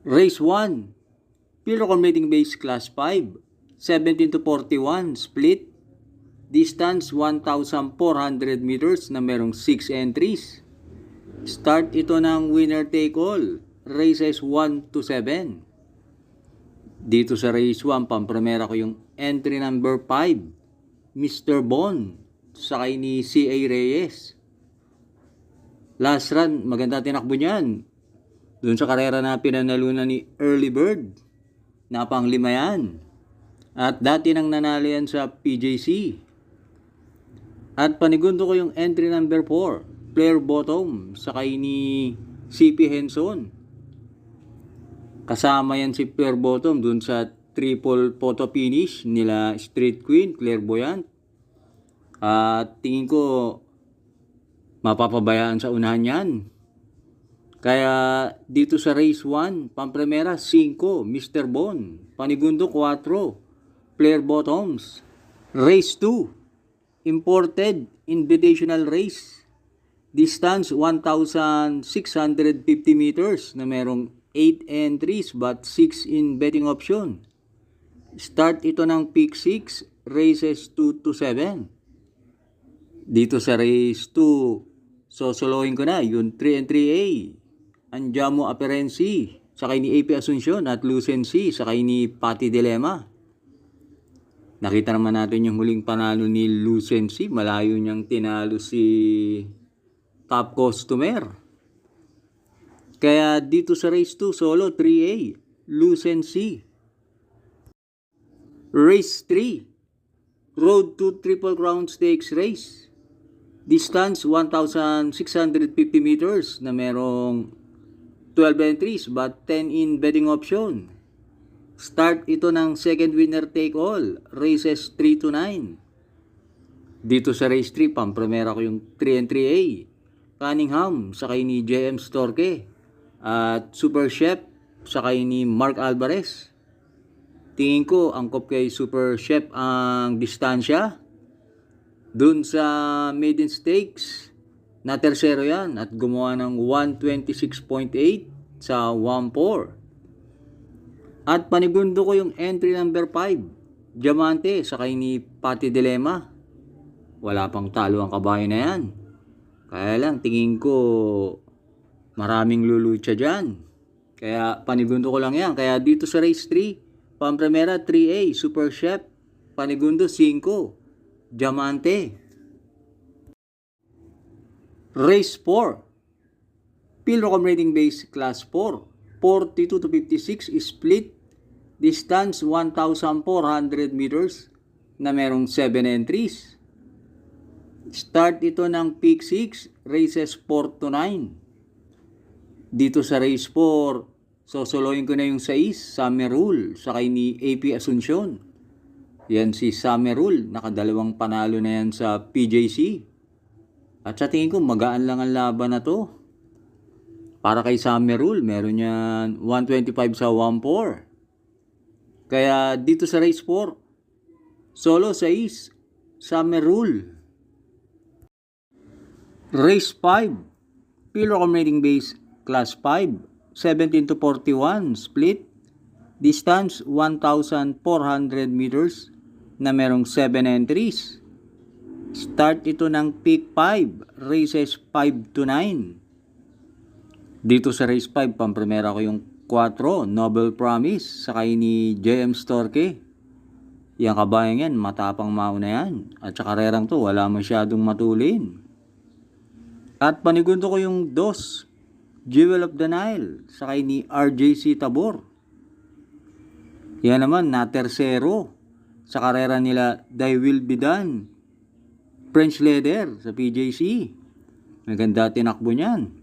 Race 1, Pilocom Rating Base Class 5, 17 to 41 split, distance 1,400 meters na merong 6 entries. Start ito ng winner take all, races 1 to 7. Dito sa race 1, pampremera ko yung entry number 5, Mr. Bon, sakay ni C.A. Reyes. Last run, maganda tinakbo niyan. Doon sa karera na pinanalunan ni Early Bird, na pang-5 yan. At dati nang nanalo yan sa PJC. At panigundo ko yung entry number 4, Player Bottom, sakay ni CP Henson. Kasama yan si Player Bottom doon sa triple photo finish nila Street Queen, Clairvoyant. At tingin ko mapapabayaan sa unahan yan. Kaya dito sa race 1, pampremera 5, Mr. Bon. Panigundo 4, Player Bottoms. Race 2, imported invitational race. Distance 1,650 meters na merong 8 entries but 6 in betting option. Start ito ng pick 6, races 2 to 7. Dito sa race 2, sosolohin ko na yung 3 and 3A. Andiamo Aperensi, sakay ni AP Asuncion, at Lucency, sakay ni Pati Dilema. Nakita naman natin yung huling panalo ni Lucency. Malayo niyang tinalo si Top Customer. Kaya dito sa race 2, solo 3A, Lucency. Race 3, Road to Triple Crown Stakes Race. Distance 1,650 meters na merong 12 entries but 10 in betting option. Start ito ng second winner take all, races 3 to 9. Dito sa race 3, pampremera ko yung 3 and 3A. Cunningham, sakay ni JM Storke. At Super Chef, sakay ni Mark Alvarez. Tingin ko, angkop kay Super Chef ang distansya. Dun sa maiden stakes, na tersero yan at gumawa ng 126.8 sa 1-4. At panigundo ko yung entry number 5, Diamante, sakay ni Pati Dilema. Wala pang talo ang kabayo na yan. Kaya lang, tingin ko maraming lulucha dyan. Kaya panigundo ko lang yan. Kaya dito sa race 3, pampremera 3A, Super Chef, panigundo 5, Diamante. Race 4, Pilocom Rating Base Class 4, 42 to 56 split, distance 1,400 meters na merong 7 entries. Start ito ng pick 6, races 4 to 9. Dito sa race 4, sosolohin ko na yung 6, Summer Rule, sakay ni AP Asuncion. Yan si Summer Rule, nakadalawang panalo na yan sa PJC. At sa tingin ko, magaan lang ang laban na to. Para kay Summer Rule, meron yan 125 sa 1-4. Kaya dito sa race 4, solo 6, Summer Rule. Race 5, Pilocom Rating Base Class 5, 17 to 41 split, distance 1,400 meters na merong 7 entries. Start ito ng pick 5, races 5 to 9. Dito sa race 5, pampremera ko yung 4, Noble Promise, sakay ni JM Storke. Yang kabayan yan, matapang mauna yan. At sa karerang to, wala masyadong matulin. At panigundo ko yung 2, Jewel of the Nile, sakay ni RJC Tabor. Yan naman, na tersero sa karera nila, They Will Be Done, French Leather sa PJC. Maganda tinakbo niyan.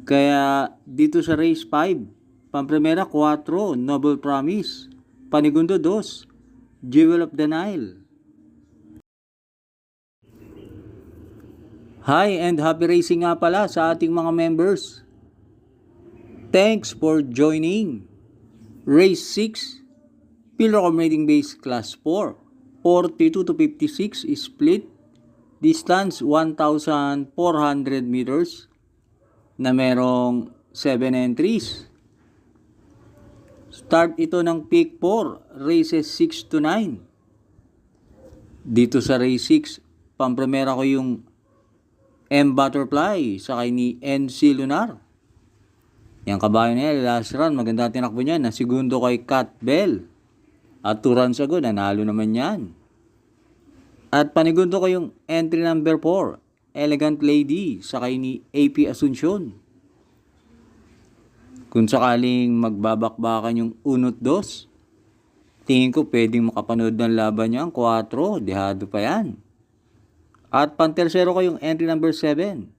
Kaya dito sa race 5, pampremera 4, Noble Promise, panigundo 2, Jewel of the Nile. Hi and happy racing nga pala sa ating mga members. Thanks for joining. Race 6, Pilocom Rating Base Class 4, 42 to 56 split, distance 1,400 meters na merong 7 entries. Start ito ng peak 4, races 6 to 9. Dito sa race 6, pampremera ko yung M Butterfly sakay ni NC Lunar. Yung kabayo niya, last run, maganda tinakbo niya. Na segundo kay Cat Bell. At 2 runs ago, nanalo naman yan. At panigundo ko yung entry number 4, Elegant Lady, sakay ni AP Asuncion. Kung sakaling magbabakbakan yung 1-2, tingin ko pwedeng makapanood ng laban niya ang 4, dehado pa yan. At pantersero ko yung entry number 7,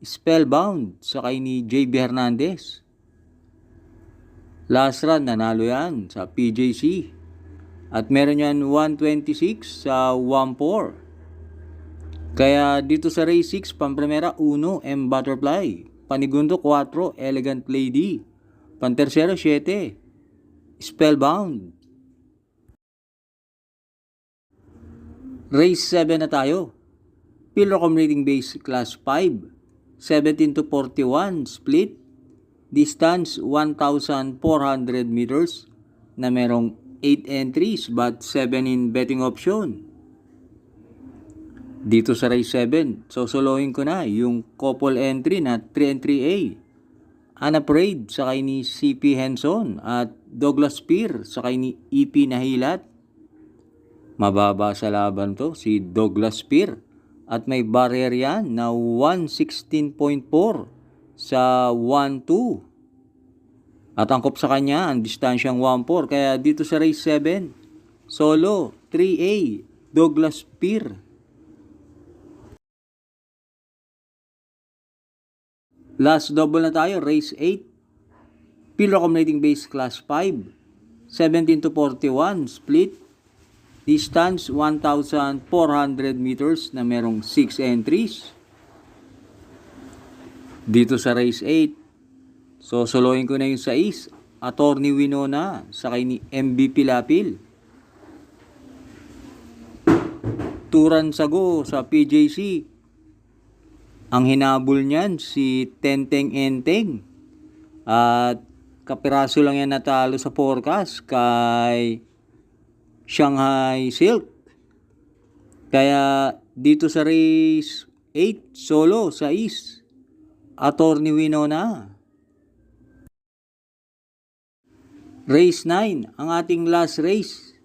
Spellbound, sakay ni JB Hernandez. Last run, nanalo yan sa PJC. At meron yan 126 sa 14. Kaya dito sa race 6, pampremera 1, M Butterfly. Panigundo 4, Elegant Lady. Pantersero 7, Spellbound. Race 7 na tayo. Pillar Accommodating Base Class 5. 17 to 41 split. Distance 1,400 meters na merong 8 entries but 7 in betting option. Dito sa race 7, sosolohin ko na yung couple entry na 3 and 3A. Unafraid sakay ni CP Henson at Douglas Spear sakay ni EP Nahilat. Mababa sa laban to si Douglas Spear at may barrier yan na 116.4 sa 1-2. At angkop sa kanya ang distansyang 1-4. Kaya dito sa race 7, solo 3A, Douglas Spear. Last double na tayo, race 8. Pillar Accommodating Base Class 5. 17 to 41 split. Distance 1,400 meters na merong 6 entries. Dito sa race 8, solohin ko na yung 6, Attorney Winona, sakay ni MB Pilapil. 2 runs ago sa PJC, ang hinabol niyan si Tenteng Enteng. At kapiraso lang yan natalo sa forecast kay Shanghai Silk. Kaya dito sa race 8, solo 6, Attorney Winona. Race 9, ang ating last race.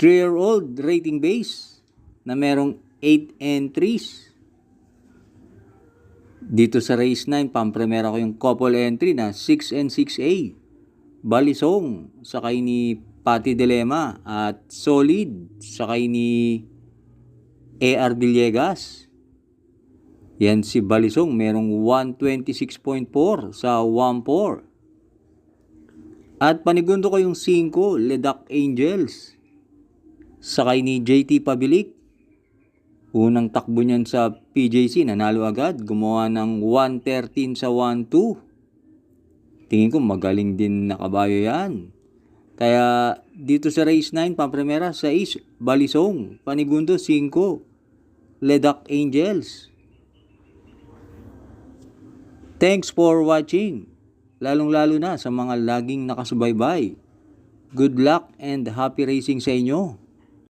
3-year-old rating base na merong 8 entries. Dito sa race 9, pampremera ko yung couple entry na 6 and 6A. Balisong, sakay ni Pati Dilema at Solid, sakay ni AR Villegas. Yan si Balisong, merong 126.4 sa 1-4. At panigundo ko yung 5, Ledak Angels, sakay ni JT Pabilik. Unang takbo niyan sa PJC, nanalo agad, gumawa ng 113 sa 1-2. Tingin ko magaling din na kabayo yan. Kaya dito sa race 9, pampremera 6, Balisong, panigundo 5, Ledak Angels. Thanks for watching. Lalong-lalo na sa mga laging nakasubaybay. Good luck and happy racing sa inyo.